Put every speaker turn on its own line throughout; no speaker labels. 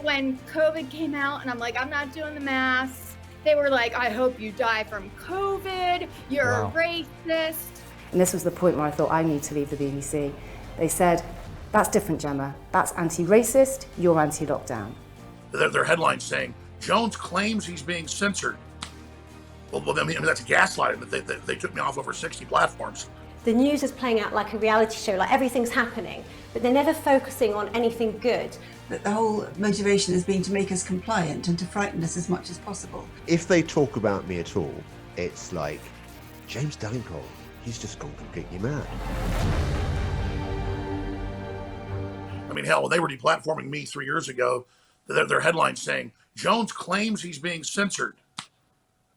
when COVID came out and I'm like, I'm not doing the masks, they were like, I hope you die from COVID, you're a racist.
And this was the point where I thought I need to leave the BBC. They said, that's different, Jemma. That's anti-racist, you're anti-lockdown.
Their headline's saying, Jones claims he's being censored. Well, I mean, that's gaslighting, but they took me off over 60 platforms.
The news is playing out like a reality show, like everything's happening, but they're never focusing on anything good.
But the whole motivation has been to make us compliant and to frighten us as much as possible.
If they talk about me at all, it's like, James Dunnincole, he's just gone completely mad.
I mean, hell, when they were deplatforming me 3 years ago, their headline's saying, Jones claims he's being censored.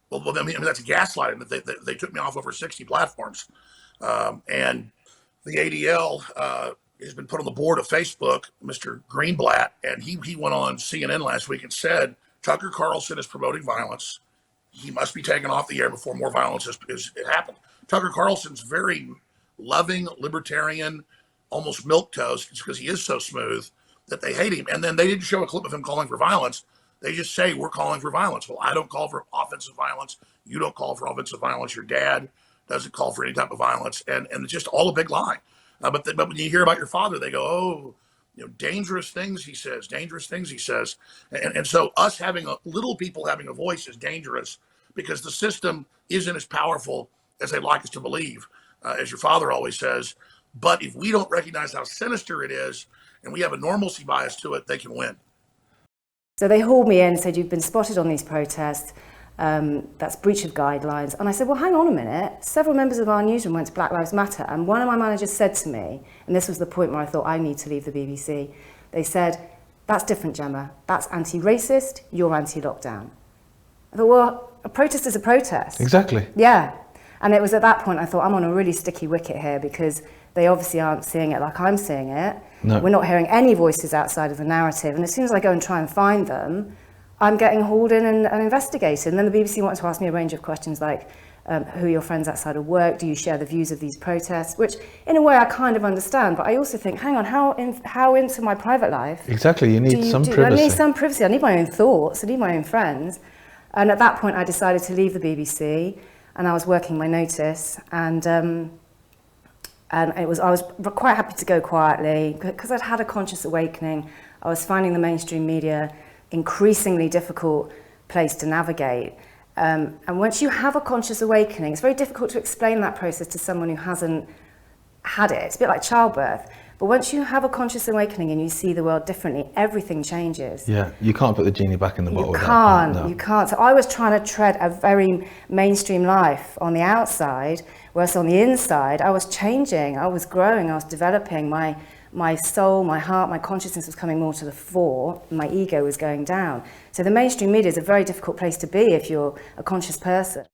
Well, I mean, that's gaslighting, but they took me off over 60 platforms. And the ADL has been put on the board of Facebook, Mr. Greenblatt, and he went on CNN last week and said, Tucker Carlson is promoting violence. He must be taken off the air before more violence has happened. Tucker Carlson's very loving, libertarian, almost milquetoast, because he is so smooth that they hate him. And then they didn't show a clip of him calling for violence. They just say, we're calling for violence. Well, I don't call for offensive violence. You don't call for offensive violence. Your dad doesn't call for any type of violence. And it's just all a big lie. But when you hear about your father, they go, oh, dangerous things he says, dangerous things he says. And so us having little people having a voice is dangerous because the system isn't as powerful as they'd like us to believe, as your father always says. But if we don't recognize how sinister it is and we have a normalcy bias to it, they can win.
So they hauled me in and said, you've been spotted on these protests. That's breach of guidelines. And I said, well, hang on a minute. Several members of our newsroom went to Black Lives Matter. And one of my managers said to me, and this was the point where I thought I need to leave the BBC, they said, that's different, Jemma. That's anti-racist, you're anti-lockdown. I thought, well, a protest is a protest.
Exactly.
Yeah. And it was at that point I thought, I'm on a really sticky wicket here because they obviously aren't seeing it like I'm seeing it.
No.
We're not hearing any voices outside of the narrative. And as soon as I go and try and find them, I'm getting hauled in and investigated. And then the BBC wanted to ask me a range of questions like, who are your friends outside of work? Do you share the views of these protests? Which, in a way, I kind of understand. But I also think, hang on, how into my private life?
Exactly, you need some privacy.
I need some privacy. I need my own thoughts. I need my own friends. And at that point, I decided to leave the BBC. And I was working my notice. And I was quite happy to go quietly because I'd had a conscious awakening. I was finding the mainstream media increasingly difficult place to navigate. And once you have a conscious awakening, it's very difficult to explain that process to someone who hasn't had it. It's a bit like childbirth. But once you have a conscious awakening and you see the world differently, everything changes.
Yeah, you can't put the genie back in the bottle.
You can't. So I was trying to tread a very mainstream life on the outside, whereas on the inside, I was changing, I was growing, I was developing. My soul, my heart, my consciousness was coming more to the fore, my ego was going down. So the mainstream media is a very difficult place to be if you're a conscious person.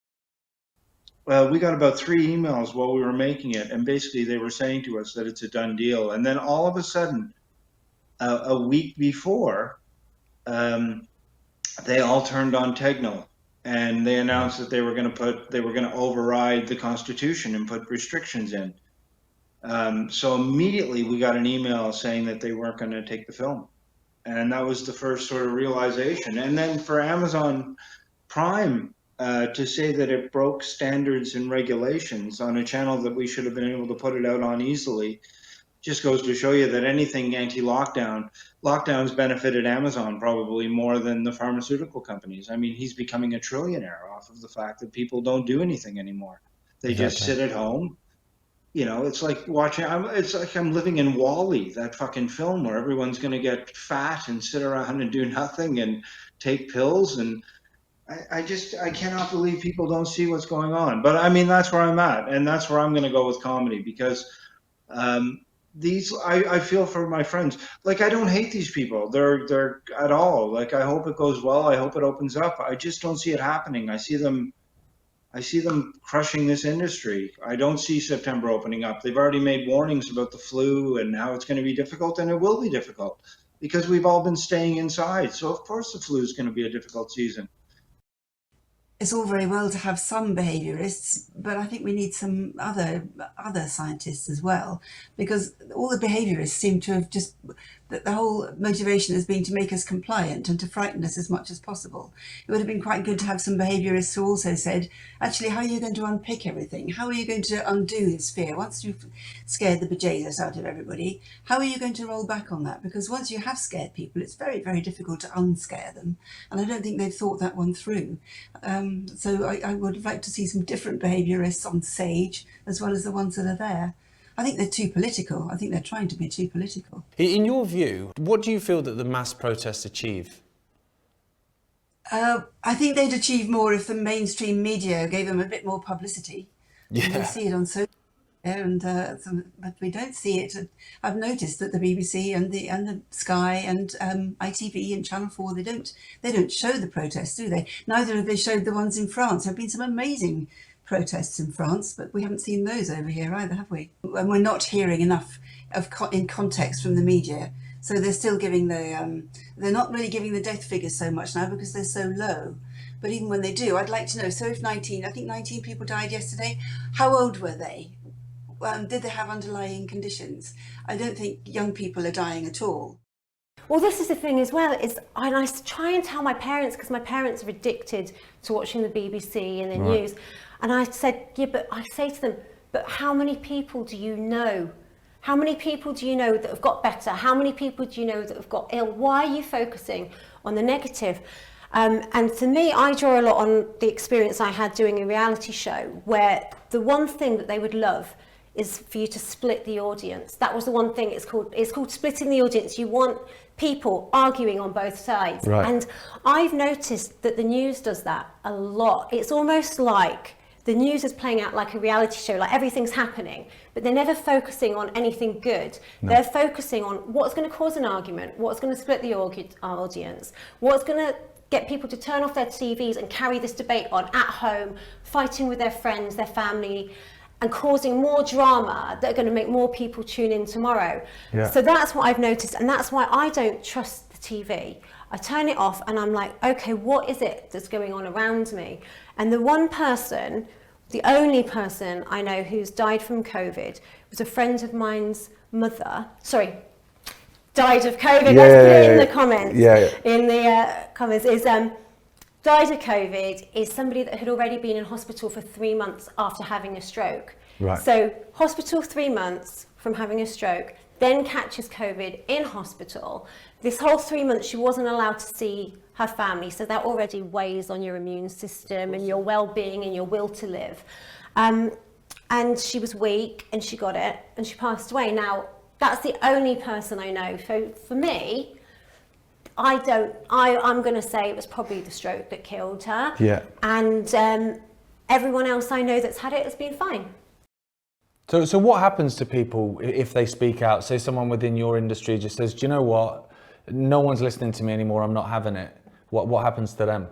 Well, we got about 3 emails while we were making it, and basically they were saying to us that it's a done deal. And then all of a sudden, a week before, they all turned on Tegnell, and they announced that they were going to override the Constitution and put restrictions in. So immediately we got an email saying that they weren't going to take the film. And that was the first sort of realization. And then for Amazon Prime to say that it broke standards and regulations on a channel that we should have been able to put it out on easily, just goes to show you that anything lockdowns benefited Amazon probably more than the pharmaceutical companies. I mean, he's becoming a trillionaire off of the fact that people don't do anything anymore. They just sit at home. It's like it's like I'm living in Wall-E, that fucking film where everyone's going to get fat and sit around and do nothing and take pills. And I cannot believe people don't see what's going on. But I mean, that's where I'm at. And that's where I'm going to go with comedy because I feel for my friends. Like, I don't hate these people. They're at all. Like, I hope it goes well. I hope it opens up. I just don't see it happening. I see them crushing this industry. I don't see September opening up. They've already made warnings about the flu and how it's going to be difficult, and it will be difficult because we've all been staying inside. So of course the flu is going to be a difficult season.
It's all very well to have some behaviourists, but I think we need some other scientists as well, because all the behaviourists seem to have just that the whole motivation has been to make us compliant and to frighten us as much as possible. It would have been quite good to have some behaviourists who also said, actually, how are you going to unpick everything? How are you going to undo this fear? Once you've scared the bejesus out of everybody, how are you going to roll back on that? Because once you have scared people, it's very, very difficult to unscare them. And I don't think they've thought that one through. So I would like to see some different behaviourists on stage as well as the ones that are there. I think they're too political. I think they're trying to be too political.
In your view, what do you feel that the mass protests achieve?
I think they'd achieve more if the mainstream media gave them a bit more publicity.
Yeah.
You can see it on social media, but we don't see it. I've noticed that the BBC and the Sky and ITV and Channel 4, they don't show the protests, do they? Neither have they showed the ones in France. There have been some amazing protests in France, but we haven't seen those over here either, have we? And we're not hearing enough in context from the media. So they're still giving they're not really giving the death figures so much now because they're so low. But even when they do, I'd like to know, so if 19 people died yesterday, how old were they? Did they have underlying conditions? I don't think young people are dying at all.
Well, this is the thing as well, and I try and tell my parents, because my parents are addicted to watching the BBC and the news, and I said, yeah, but I say to them, but how many people do you know? How many people do you know that have got better? How many people do you know that have got ill? Why are you focusing on the negative? And for me, I draw a lot on the experience I had doing a reality show, where the one thing that they would love is for you to split the audience. That was the one thing. It's called splitting the audience. You want people arguing on both sides.
Right.
And I've noticed that the news does that a lot. It's almost like the news is playing out like a reality show, like everything's happening, but they're never focusing on anything good. No. They're focusing on what's going to cause an argument, what's going to split the audience, what's going to get people to turn off their TVs and carry this debate on at home, fighting with their friends, their family, and causing more drama that are going to make more people tune in tomorrow. Yeah. So that's what I've noticed, and that's why I don't trust the TV. I turn it off and I'm like, okay, what is it that's going on around me? And the one person, the only person I know who's died from COVID was a friend of mine's mother. Sorry, died of COVID. Let's put it in the comments. In the comments is died of COVID is somebody that had already been in hospital for 3 months after having a stroke. Right. So hospital 3 months from having a stroke, then catches COVID in hospital. This whole 3 months she wasn't allowed to see her family, so that already weighs on your immune system and your well-being and your will to live. And she was weak and she got it and she passed away. Now, that's the only person I know. So for me, I'm going to say it was probably the stroke that killed her. Yeah. And everyone else I know that's had it has been fine.
So what happens to people if they speak out? Say someone within your industry just says, do you know what? No one's listening to me anymore. I'm not having it. What happens to them?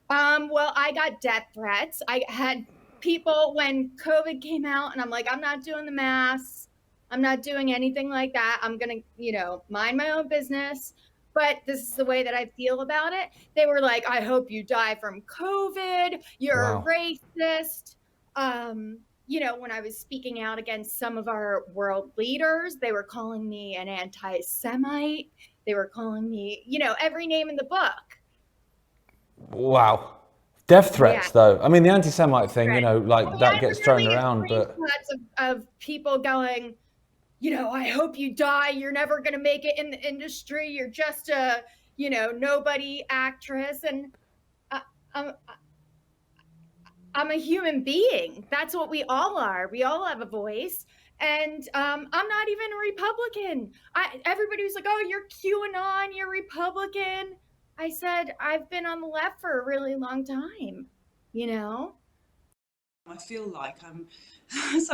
Well, I got death threats. I had people when COVID came out and I'm like, I'm not doing the masks. I'm not doing anything like that. I'm going to, mind my own business. But this is the way that I feel about it. They were like, I hope you die from COVID. You're a racist. When I was speaking out against some of our world leaders, they were calling me an anti-Semite. They were calling me, every name in the book.
Wow. Death threats, though. I mean, the anti-Semite thing, that gets thrown around. But
of people going, I hope you die. You're never going to make it in the industry. You're just a, nobody actress. And I'm a human being. That's what we all are. We all have a voice. And I'm not even a Republican. Everybody was like, oh, you're QAnon, you're Republican. I said, I've been on the left for a really long time,
I feel like I'm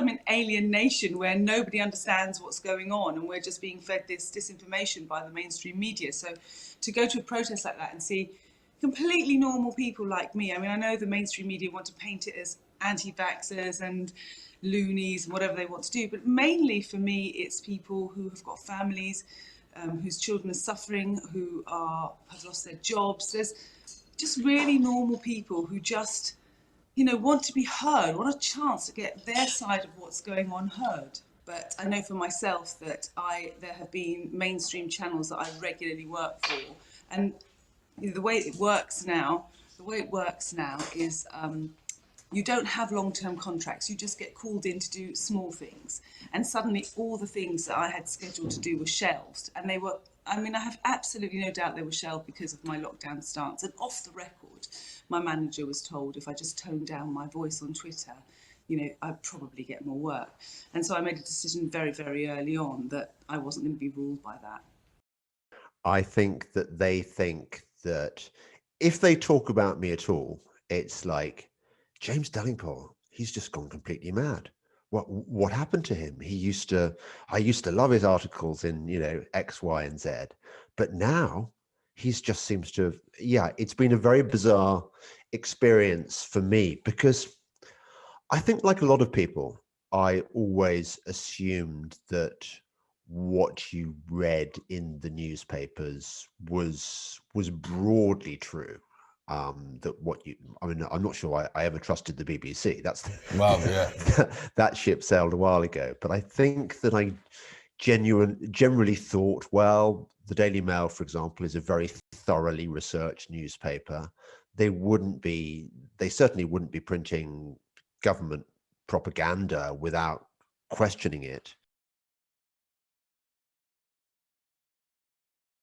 in alien nation where nobody understands what's going on and we're just being fed this disinformation by the mainstream media. So to go to a protest like that and see completely normal people like me, I know the mainstream media want to paint it as anti-vaxxers and loonies and whatever they want to do, but mainly for me it's people who have got families, whose children are suffering, who have lost their jobs. There's just really normal people who just want to be heard, want a chance to get their side of what's going on heard. But I know for myself that there have been mainstream channels that I regularly work for, and the way it works now is you don't have long-term contracts. You just get called in to do small things, and suddenly all the things that I had scheduled to do were shelved, and they were. I mean, I have absolutely no doubt they were shelved because of my lockdown stance. And off the record, my manager was told if I just toned down my voice on Twitter, I'd probably get more work. And so I made a decision very, very early on that I wasn't going to be ruled by that.
I think that they think that if they talk about me at all, it's like, James Delingpole, he's just gone completely mad. What happened to him? I used to love his articles in, X, Y, and Z, but now he's just seems to have, it's been a very bizarre experience for me, because I think, like a lot of people, I always assumed that what you read in the newspapers was broadly true. I'm not sure I ever trusted the BBC. That ship sailed a while ago. But I think that I generally thought, well, the Daily Mail, for example, is a very thoroughly researched newspaper. They certainly wouldn't be printing government propaganda without questioning it.